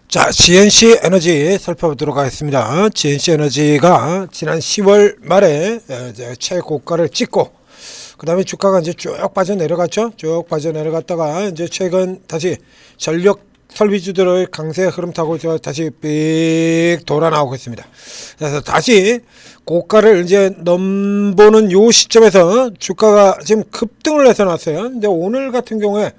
자, GNC 에너지 살펴보도록 하겠습니다. GNC 에너지가 지난 10월 말에 이제 최고가를 찍고, 그 다음에 주가가 이제 쭉 빠져내려갔죠. 쭉 빠져내려갔다가 이제 최근 다시 전력 설비주들의 강세 흐름 타고 다시 삑 돌아 나오고 있습니다. 그래서 다시 고가를 이제 넘보는 요 시점에서 주가가 지금 급등을 해서 나왔어요. 근데 오늘 같은 경우에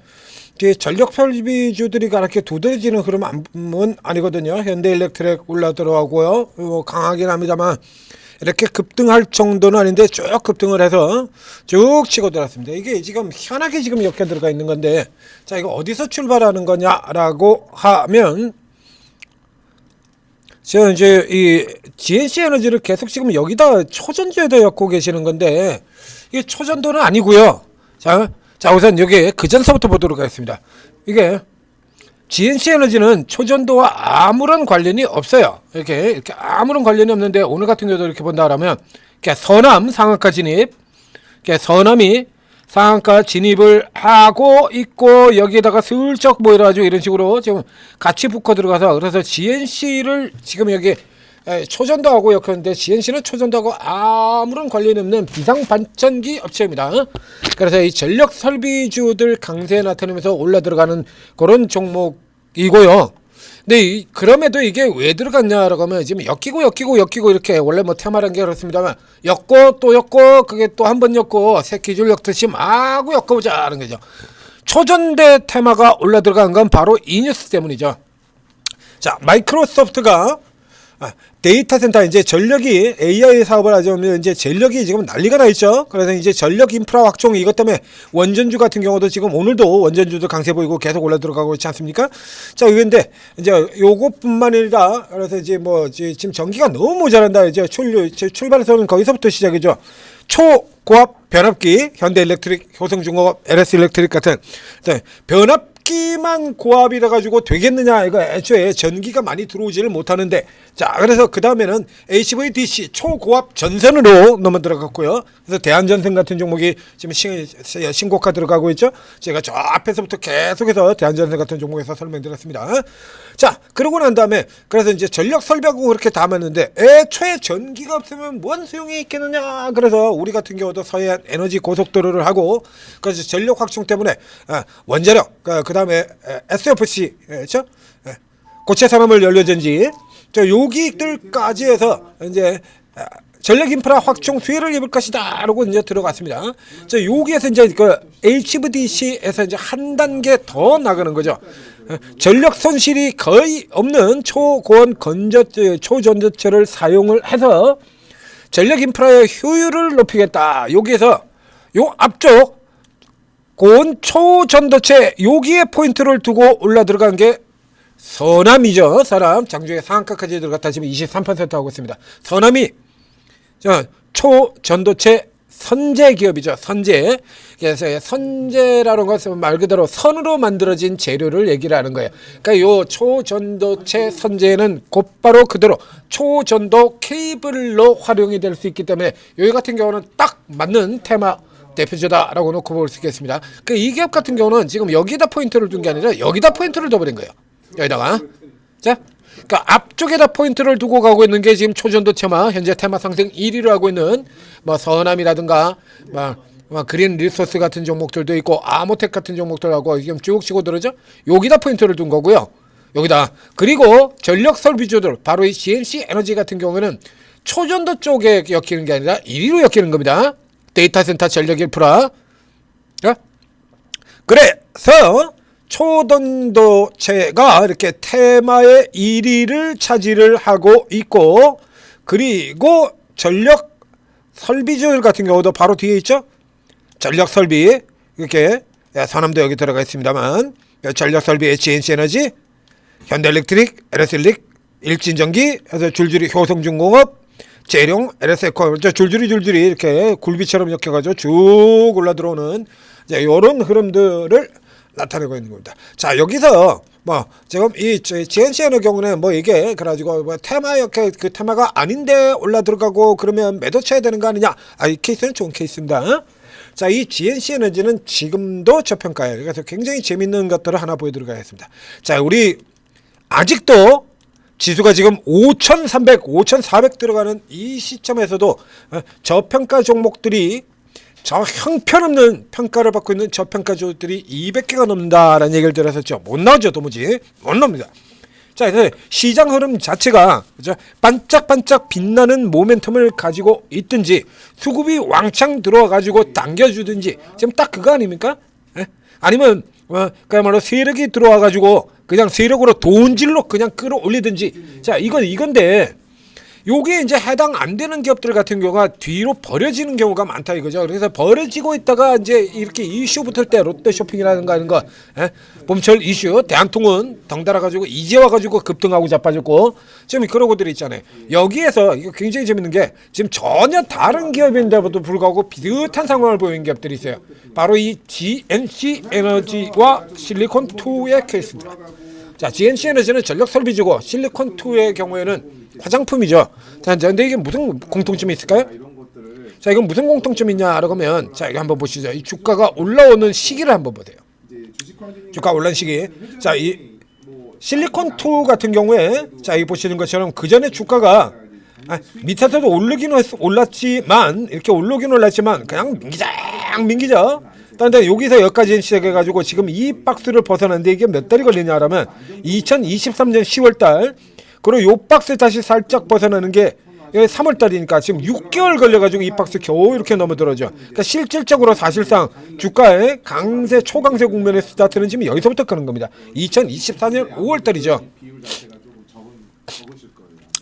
전력 설비주들이 그렇게 두드러지는 흐름은 아니거든요. 현대일렉트릭 올라 들어가고요. 강하긴 합니다만 이렇게 급등할 정도는 아닌데 쭉 급등을 해서 쭉 치고 들어왔습니다. 이게 지금 희한하게 지금 이렇게 들어가 있는 건데, 자, 이거 어디서 출발하는 거냐라고 하면, 제가 이제 이 GNC 에너지를 계속 지금 여기다 초전도에다 엮고 계시는 건데, 이게 초전도는 아니고요. 자, 우선 여기 그 전서부터 보도록 하겠습니다. 이게 GNC 에너지는 초전도와 아무런 관련이 없어요. 이렇게 아무런 관련이 없는데, 오늘 같은 경우도 이렇게 본다 그러면 서남 상한가 진입, 서남이 상한가 진입을 하고 있고, 여기에다가 슬쩍 모여가지고 이런 식으로 지금 같이 붙어 들어가서, 그래서 GNC를 지금 여기 초전도하고 엮었는데, GNC는 초전도하고 아무런 관련이 없는 비상반전기 업체입니다. 그래서 이 전력 설비주들 강세에 나타내면서 올라 들어가는 그런 종목이고요. 근데 그럼에도 이게 왜 들어갔냐라고 하면, 지금 엮이고 이렇게, 원래 뭐 테마라는 게 그렇습니다만, 엮고 또 엮고, 그게 또 한 번 엮고 새끼줄 엮듯이 마구 엮어보자는 거죠. 초전대 테마가 올라 들어간 건 바로 이 뉴스 때문이죠. 자, 마이크로소프트가 데이터 센터, 이제 전력이 AI 사업을 하자면 이제 전력이 지금 난리가 나 있죠. 그래서 이제 전력 인프라 확충, 이것 때문에 원전주 같은 경우도 지금 오늘도 원전주도 강세 보이고 계속 올라 들어가고 있지 않습니까? 자, 그런데 이제 요것뿐만 아니라, 그래서 이제 뭐 지금 전기가 너무 모자란다. 이제 출발선은 거기서부터 시작이죠. 초고압 변압기, 현대일렉트릭, 효성중공업, LS일렉트릭 같은 변압기만 고압이라 가지고 되겠느냐, 이거 애초에 전기가 많이 들어오지를 못하는데, 자, 그래서 그 다음에는 HVDC 초고압 전선으로 넘어 들어갔고요. 그래서 대한전선 같은 종목이 지금 신고가 들어가고 있죠. 제가 저 앞에서부터 계속해서 대한전선 같은 종목에서 설명드렸습니다. 자, 그러고 난 다음에, 그래서 이제 전력 설비하고 그렇게 담았는데, 애초에 전기가 없으면 뭔 소용이 있겠느냐. 그래서 우리 같은 경우도 서해안 에너지 고속도로를 하고, 그래서 전력 확충 때문에 원자력, 그 다음에 SFC, 그렇죠? 고체 산업을 연료전지, 여기들까지 해서 이제 전력 인프라 확충 수혜를 입을 것이다 라고 이제 들어갔습니다. 여기에서 이제 그 HVDC에서 이제 한 단계 더 나가는 거죠. 전력 손실이 거의 없는 초고온 초전도체를 사용을 해서 전력 인프라의 효율을 높이겠다. 여기에서 요 앞쪽 고온 초전도체, 여기에 포인트를 두고 올라 들어간 게 서남이죠. 서남 장중에 상한가까지 들어갔다 지금 23% 하고 있습니다. 서남이 초전도체 선제 기업이죠. 선제. 그래서 선제라는 것은 말 그대로 선으로 만들어진 재료를 얘기를 하는 거예요. 그러니까 요 초전도체 선제는 곧바로 그대로 초전도 케이블로 활용이 될 수 있기 때문에, 여기 같은 경우는 딱 맞는 테마 대표주다라고 놓고 볼 수 있겠습니다. 이 기업 같은 경우는 지금 여기다 포인트를 둔 게 아니라 여기다 포인트를 둬버린 거예요. 여기다가. 자, 그러니까 앞쪽에다 포인트를 두고 가고 있는 게 지금 초전도 테마, 현재 테마 상승 1위를 하고 있는 뭐 서남이라든가 뭐 그린 리소스 같은 종목들도 있고, 아모텍 같은 종목들하고 지금 쭉 치고 들어죠. 여기다 포인트를 둔 거고요. 여기다. 그리고 전력 설비주들, 바로 이 GNC 에너지 같은 경우에는 초전도 쪽에 엮이는 게 아니라 1위로 엮이는 겁니다. 데이터 센터 전력 인프라. 자, 그래서 초전도체가 이렇게 테마의 1위를 차지를 하고 있고, 그리고 전력 설비주들 같은 경우도 바로 뒤에 있죠. 전력 설비, 이렇게 서남도 여기 들어가 있습니다만, 전력 설비 GNC 에너지, 현대일렉트릭, LS일렉, 일진전기, 해서 줄줄이 효성중공업, 재룡, LS에코, 줄줄이 이렇게 굴비처럼 엮여가지고 쭉 올라 들어오는 이런 흐름들을 나타내고 있는 겁니다. 자, 여기서 뭐 지금 이 GNC의 경우는 뭐 이게 그래가지고 뭐 테마 이렇게 그 테마가 아닌데 올라 들어가고 그러면 매도 쳐야 되는 거 아니냐? 이 케이스는 좋은 케이스입니다. 자, 이 GNC 에너지는 지금도 저평가예요. 그래서 굉장히 재밌는 것들을 하나 보여드리겠습니다. 자, 우리 아직도 지수가 지금 5,300, 5,400 들어가는 이 시점에서도 저평가 종목들이 저 형편없는 평가를 받고 있는 저평가주들이 200개가 넘는다라는 얘기를 들었었죠. 못 나오죠, 도무지. 못 나옵니다. 자, 그래서 시장 흐름 자체가 그죠? 반짝반짝 빛나는 모멘텀을 가지고 있든지 수급이 왕창 들어와가지고 당겨주든지 지금 딱 그거 아닙니까? 에? 아니면 그야말로 세력이 들어와가지고 그냥 세력으로 돈질로 그냥 끌어올리든지 자 이건데 요게 이제 해당 안 되는 기업들 같은 경우가 뒤로 버려지는 경우가 많다 이거죠. 그래서 버려지고 있다가 이제 이렇게 이슈 붙을 때 롯데쇼핑이라든가 이런 거, 봄철 이슈, 대한통운 덩달아 가지고 이제 와가지고 급등하고 자빠졌고 지금 그러고들이 있잖아요. 여기에서 이거 굉장히 재밌는 게 지금 전혀 다른 기업인데도 불구하고 비슷한 상황을 보이는 기업들이 있어요. 바로 이 GNC 에너지와 실리콘2의 케이스입니다. 자, GNC 에너지는 전력 설비주고 실리콘2의 경우에는 화장품이죠. 자, 근데 이게 무슨 공통점이 있을까요? 자, 이건 무슨 공통점이 있냐라고 하면 자, 이거 한번 보시죠. 이 주가가 올라오는 시기를 한번 보세요. 주가 올라온 시기. 자, 이 실리콘2 같은 경우에 자, 이 보시는 것처럼 그 전에 주가가 밑에서도 올랐지만 이렇게 올라오긴 올랐지만 그냥 민기죠. 근데 여기서 여기까지 시작해가지고 지금 이 박스를 벗어났는데 이게 몇 달이 걸리냐라면 2023년 10월달 그리고 요 박스 다시 살짝 벗어나는 게 3월달이니까 지금 6개월 걸려가지고 이 박스 겨우 이렇게 넘어들어져. 그러니까 실질적으로 사실상 주가의 강세 초강세 국면의 스타트는 지금 여기서부터 끄는 겁니다. 2024년 5월달이죠.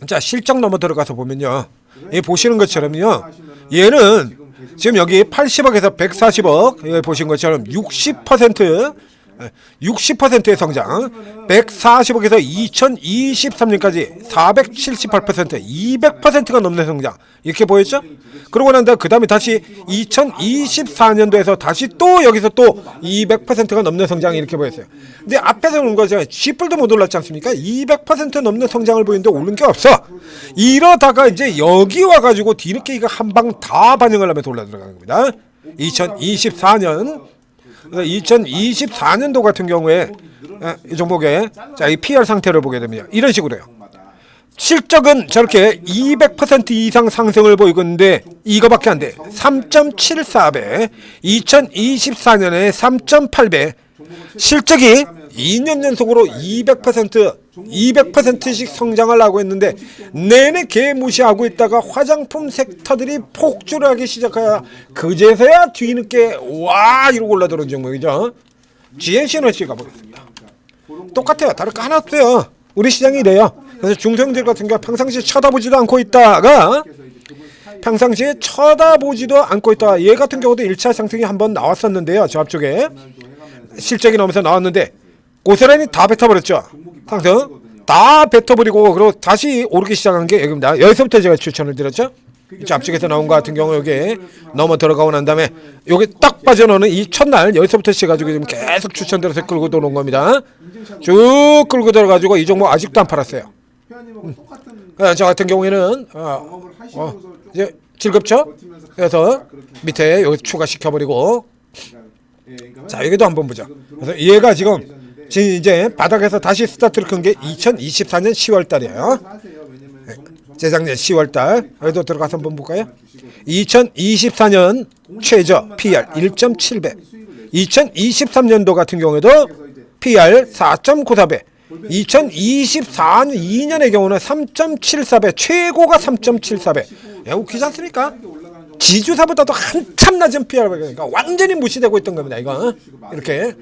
자, 실적 넘어 들어가서 보면요, 이 보시는 것처럼요, 얘는 지금 여기 80억에서 140억 여기 보신 것처럼 60%의 성장, 140억에서 2023년까지 478%, 200%가 넘는 성장 이렇게 보였죠? 그러고 난 다음에 그 다음에 다시 2024년도에서 다시 또 여기서 또 200%가 넘는 성장이 이렇게 보였어요. 근데 앞에서 온 거죠. G뿔도 못 올랐지 않습니까? 200% 넘는 성장을 보이는데 오른 게 없어. 이러다가 이제 여기 와가지고 뒤늦게 이거 한 방 다 반영을 하면서 올라 들어가는 겁니다. 2024년도 같은 경우에 이 종목에 자, 이 PR 상태를 보게 됩니다. 이런 식으로요. 실적은 저렇게 200% 이상 상승을 보이고 있는데 이거밖에 안 돼. 3.74배, 2024년에 3.8배. 실적이 2년 연속으로 200%씩 성장을 하고 있는데 내내 개무시하고 있다가 화장품 섹터들이 폭주를 하기 시작해야 그제서야 뒤늦게 와 이러고 올라들어온 종목이죠. GNC 에너지 가보겠습니다. 똑같아요. 다를 거 하나 없어요. 우리 시장이 이래요. 그래서 중소형들 같은 경우 평상시에 쳐다보지도 않고 있다가 얘 같은 경우도 1차 상승이 한번 나왔었는데요. 저 앞쪽에 실적이 나오면서 나왔는데 고스란히 다 뱉어버렸죠. 상승 다 뱉어버리고 그리고 다시 오르기 시작한 게 여기입니다. 여기서부터 제가 추천을 드렸죠. 저 앞쪽에서 나온 것 같은 경우 여기 넘어 들어가고 난 다음에 여기 딱 빠져나오는 이 첫날 여기서부터 시작해가지고 지금 계속 추천드려서 끌고 들어온 겁니다. 쭉 끌고 들어가지고 이 종목 아직도 안 팔았어요. 저 같은 경우에는 이제 즐겁죠. 그래서 밑에 여기 추가시켜버리고 자, 여기도 한번 보자. 그래서 얘가 지금 이제 바닥에서 다시 스타트를 끈 게 2024년 10월 달이에요. 재작년 10월 달. 여기도 들어가서 한번 볼까요? 2024년 최저 PR 1.7배. 2023년도 같은 경우에도 PR 4.94배. 2024년의 경우는 3.74배. 최고가 3.74배. 웃기지 않습니까? 지주사보다도 한참 낮은 PR을 그러니까 완전히 무시되고 있던 겁니다. 이거 이렇게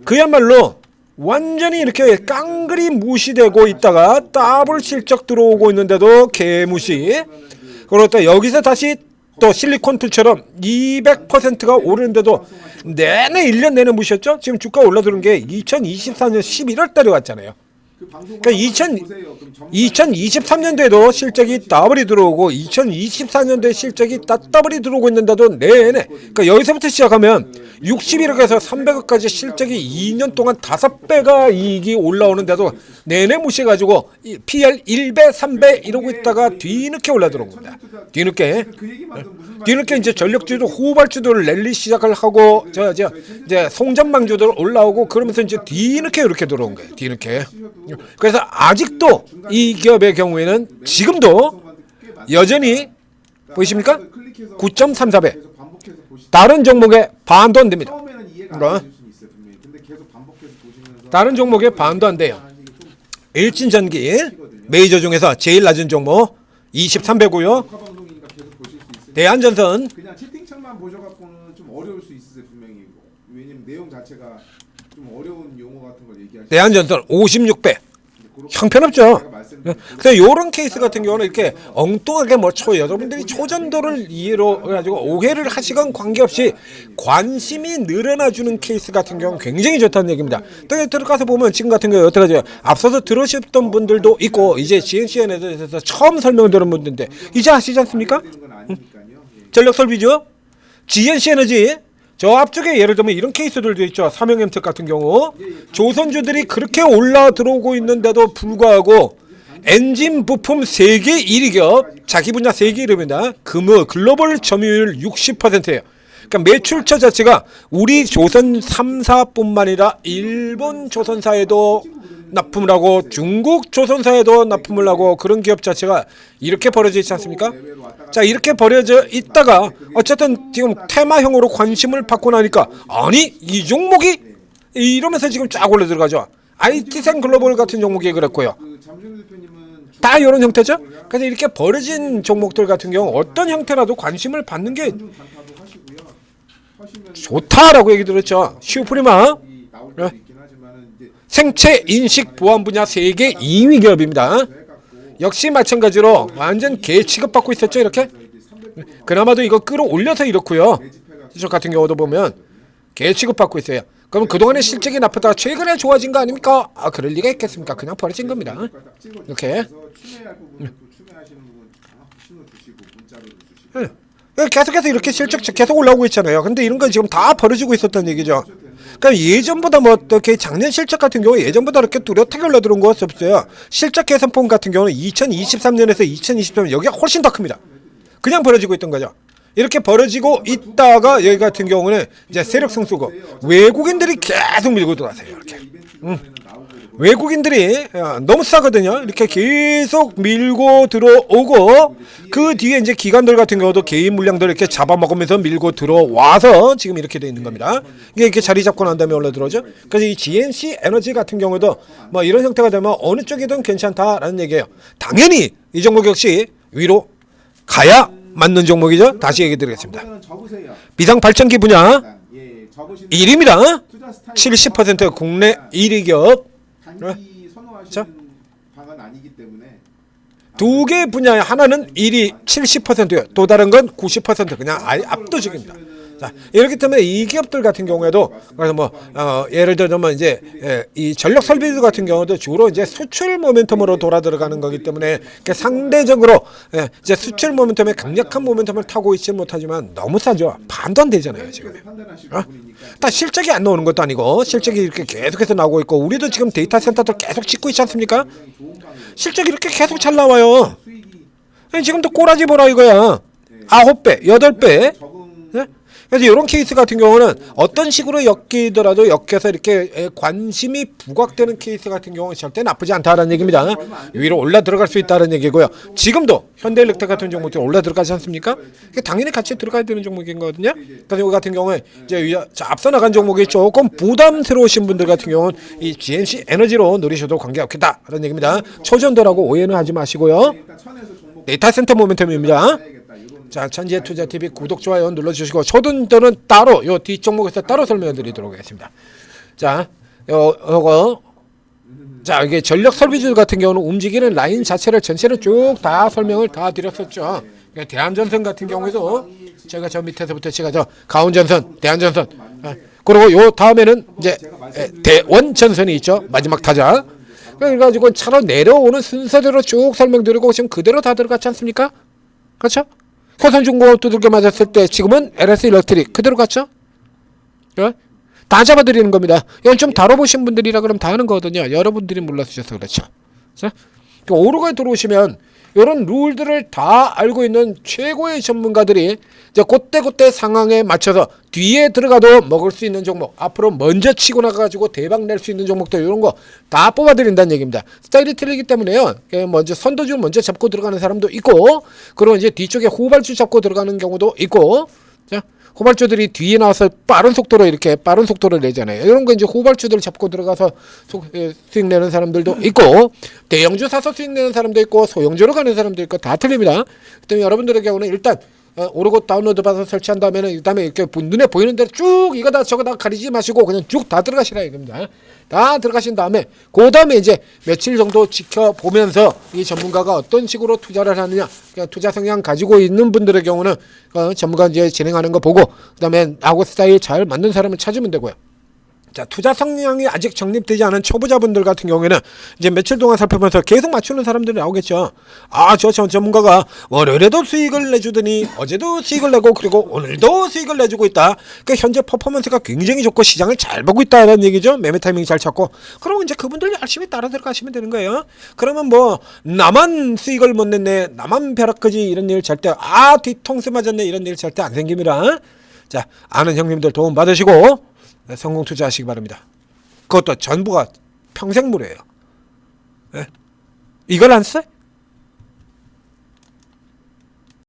그야말로 완전히 이렇게 깡그리 무시되고 있다가 더블 실적 들어오고 있는데도 개무시. 그리고 또 여기서 다시 또 실리콘2처럼 200%가 오르는데도 내내 1년 내내 무시했죠. 지금 주가 올라드는 게 2024년 11월 달에 왔잖아요. 그러니까 2023년도에도 실적이 더블이 들어오고 2024년도에 실적이 더블이 들어오고 있는데도 내내 그러니까 여기서부터 시작하면 61억에서 300억까지 실적이 2년 동안 5배가 이익이 올라오는데도 내내 무시해가지고 PL 1배 3배 이러고 있다가 뒤늦게 올라 들어온 겁니다. 뒤늦게 이제 전력주도 후발주도를 랠리 시작을 하고 이제 송전망주도 올라오고 그러면서 이제 뒤늦게 이렇게 들어온 거예요. 뒤늦게. 그래서 아직도 이 기업의 경우에는 지금도 여전히 보이십니까? 9.34배. 다른 종목에 반도 안 됩니다. 다른 종목에 반도 안 돼요. 일진전기 메이저 중에서 제일 낮은 종목 23배고요. 대한전선 그냥 채팅창만 보셔갖고는 좀 어려울 수 있으세요 분명히. 왜냐면 내용 자체가 좀 어려운 용어 같은 걸 얘기하시죠. 대한전선 56배. 형편없죠. 그래서 이런 케이스 같은 경우는 이렇게 엉뚱하게 여러분들이 초전도를 이해로 해가지고 오해를 하시건 관계없이 관심이 늘어나주는 케이스 같은 경우는 굉장히 좋다는 얘기입니다. 또 들어가서 보면 지금 같은 경우 어떻게 하죠? 앞서서 들으셨던 분들도 있고 이제 GNC에 대해서 처음 설명을 들은 분들인데 이제 아시지 않습니까? 전력설비죠. GNC에너지 저 앞쪽에 예를 들면 이런 케이스들도 있죠. 삼형엠텍 같은 경우 조선주들이 그렇게 올라 들어오고 있는데도 불구하고 엔진 부품 세계 1위 기업 자기 분야 세계 1위입니다. 글로벌 점유율 60%예요. 그러니까 매출처 자체가 우리 조선 3사뿐만 아니라 일본 조선사에도 납품을 하고 중국 조선사에도 납품을 하고 그런 기업 자체가 이렇게 벌어져 있지 않습니까? 자, 이렇게 벌어져 있다가 어쨌든 지금 테마형으로 관심을 받고 나니까 아니 이 종목이 이러면서 지금 쫙 올라 들어가죠. IT생 글로벌 같은 종목이 그랬고요. 다 이런 형태죠. 그래서 이렇게 벌어진 종목들 같은 경우 어떤 형태라도 관심을 받는 게 좋다라고 얘기 들었죠. 슈프리마 생체 인식 보안 분야 세계 2위 기업입니다. 역시 마찬가지로 완전 개 취급받고 있었죠. 이렇게 그나마도 이거 끌어올려서 이렇고요. 이쪽 같은 경우도 보면 개 취급받고 있어요. 그럼 그동안의 실적이 나쁘다가 최근에 좋아진 거 아닙니까? 아, 그럴 리가 있겠습니까? 그냥 벌어진 겁니다. 이렇게 계속해서 이렇게 실적 계속 올라오고 있잖아요. 근데 이런 건 지금 다 벌어지고 있었다는 얘기죠. 그러니까 예전보다 뭐 어떻게 작년 실적 같은 경우 예전보다 이렇게 뚜렷하게 올라들어온 거 없어요. 실적 개선폭 같은 경우는 2023년에서 2023년 여기가 훨씬 더 큽니다. 그냥 벌어지고 있던 거죠. 이렇게 벌어지고 있다가 여기 같은 경우는 이제 세력 승수고 외국인들이 계속 밀고 들어와세요. 이렇게. 외국인들이 너무 싸거든요. 이렇게 계속 밀고 들어오고 그 뒤에 이제 기관들 같은 경우도 개인 물량들 이렇게 잡아먹으면서 밀고 들어와서 지금 이렇게 돼 있는 겁니다. 이게 이렇게 자리 잡고 난 다음에 올라 들어오죠. 그래서 이 GNC 에너지 같은 경우도 뭐 이런 형태가 되면 어느 쪽이든 괜찮다라는 얘기예요. 당연히 이 종목 역시 위로 가야 맞는 종목이죠. 다시 얘기 드리겠습니다. 비상 발전기 분야 1위입니다. 70% 국내 1위 기업. 자, 두 개 분야에 하나는 1위 70%예요. 또 다른 건 90% 그냥 아예 압도적입니다. 자, 이렇기 때문에 이 기업들 같은 경우에도 그래서 뭐 예를 들면 이제 이 전력 설비들 같은 경우도 주로 이제 수출 모멘텀으로 돌아 들어가는 거기 때문에 상대적으로 이제 수출 모멘텀에 강력한 모멘텀을 타고 있지 못하지만 너무 싸죠. 반도 안 되잖아요 지금. 다 실적이 안 나오는 것도 아니고 실적이 이렇게 계속해서 나오고 있고 우리도 지금 데이터 센터들 계속 짓고 있지 않습니까? 실적이 이렇게 계속 잘 나와요. 지금도 꼬라지 보라 이거야. 9배, 8배. 그래서 이런 케이스 같은 경우는 어떤 식으로 엮이더라도 엮여서 이렇게 관심이 부각되는 케이스 같은 경우는 절대 나쁘지 않다는 얘기입니다. 위로 올라 들어갈 수 있다는 얘기고요. 지금도 현대일렉트릭 같은 종목들이 올라 들어가지 않습니까? 당연히 같이 들어가야 되는 종목이거든요. 그래서 이 같은 경우에 이제 앞서 나간 종목이 조금 부담스러우신 분들 같은 경우는 이 GNC 에너지로 누리셔도 관계없겠다라는 얘기입니다. 초전도라고 오해는 하지 마시고요. 데이터 센터 모멘텀입니다. 자, 천지투자TV 구독, 좋아요 눌러주시고 초전도는 따로 요 뒷종목에서 따로 설명해 드리도록 하겠습니다. 자, 요거 자, 이게 전력 설비주 같은 경우는 움직이는 라인 자체를 전체를 쭉 다 설명을 다 드렸었죠. 대한전선 같은 경우에도 제가 저 밑에서부터 제가 저 가온전선, 대한전선 그리고 요 다음에는 이제 대원전선이 있죠. 마지막 타자. 그래가지고 차로 내려오는 순서대로 쭉 설명드리고 지금 그대로 다 들어갔지 않습니까? 그렇죠? 효성중공업 두들겨 맞았을 때 지금은 LS 일렉트릭 그대로 갔죠? 예? 다 잡아드리는 겁니다. 이건 좀 다뤄보신 분들이라 그러면 다 아는 거거든요. 여러분들이 몰라주셔서 그렇죠. 자, 오르고에 들어오시면 이런 룰들을 다 알고 있는 최고의 전문가들이 이제 그때 상황에 맞춰서 뒤에 들어가도 먹을 수 있는 종목, 앞으로 먼저 치고 나가가지고 대박 낼 수 있는 종목들 이런 거 다 뽑아드린다는 얘기입니다. 스타일이 틀리기 때문에요. 먼저 선도주 먼저 잡고 들어가는 사람도 있고, 그리고 이제 뒤쪽에 후발주 잡고 들어가는 경우도 있고, 자. 후발주들이 뒤에 나와서 빠른 속도로 이렇게 빠른 속도를 내잖아요. 이런 거 이제 후발주들 잡고 들어가서 수익 내는 사람들도 있고, 대형주 사서 수익 내는 사람도 있고, 소형주로 가는 사람도 있고, 다 틀립니다. 그때 여러분들의 경우는 일단 오르고 다운로드 받아서 설치한 다음에는 그다음에 이렇게 눈에 보이는 대로 쭉 이거 다 저거 다 가리지 마시고 그냥 쭉 다 들어가시라 이겁니다. 다 들어가신 다음에 그 다음에 이제 며칠 정도 지켜보면서 이 전문가가 어떤 식으로 투자를 하느냐, 그러니까 투자 성향 가지고 있는 분들의 경우는 전문가 이제 진행하는 거 보고 그다음에 나하고 스타일 잘 맞는 사람을 찾으면 되고요. 자, 투자 성향이 아직 정립되지 않은 초보자분들 같은 경우에는 이제 며칠 동안 살펴보면서 계속 맞추는 사람들이 나오겠죠. 아, 저 전문가가 월요일에도 수익을 내주더니 어제도 수익을 내고 그리고 오늘도 수익을 내주고 있다. 그러니까 현재 퍼포먼스가 굉장히 좋고 시장을 잘 보고 있다는 얘기죠. 매매 타이밍 잘 찾고. 그러면 이제 그분들 열심히 따라 들어가시면 되는 거예요. 그러면 뭐 나만 수익을 못 냈네, 나만 벼락거지 이런 일 절대, 뒤통수 맞았네 이런 일 절대 안 생깁니다. 자, 아는 형님들 도움 받으시고 성공 투자하시기 바랍니다. 그것도 전부가 평생물이에요. 네? 이걸 안 써?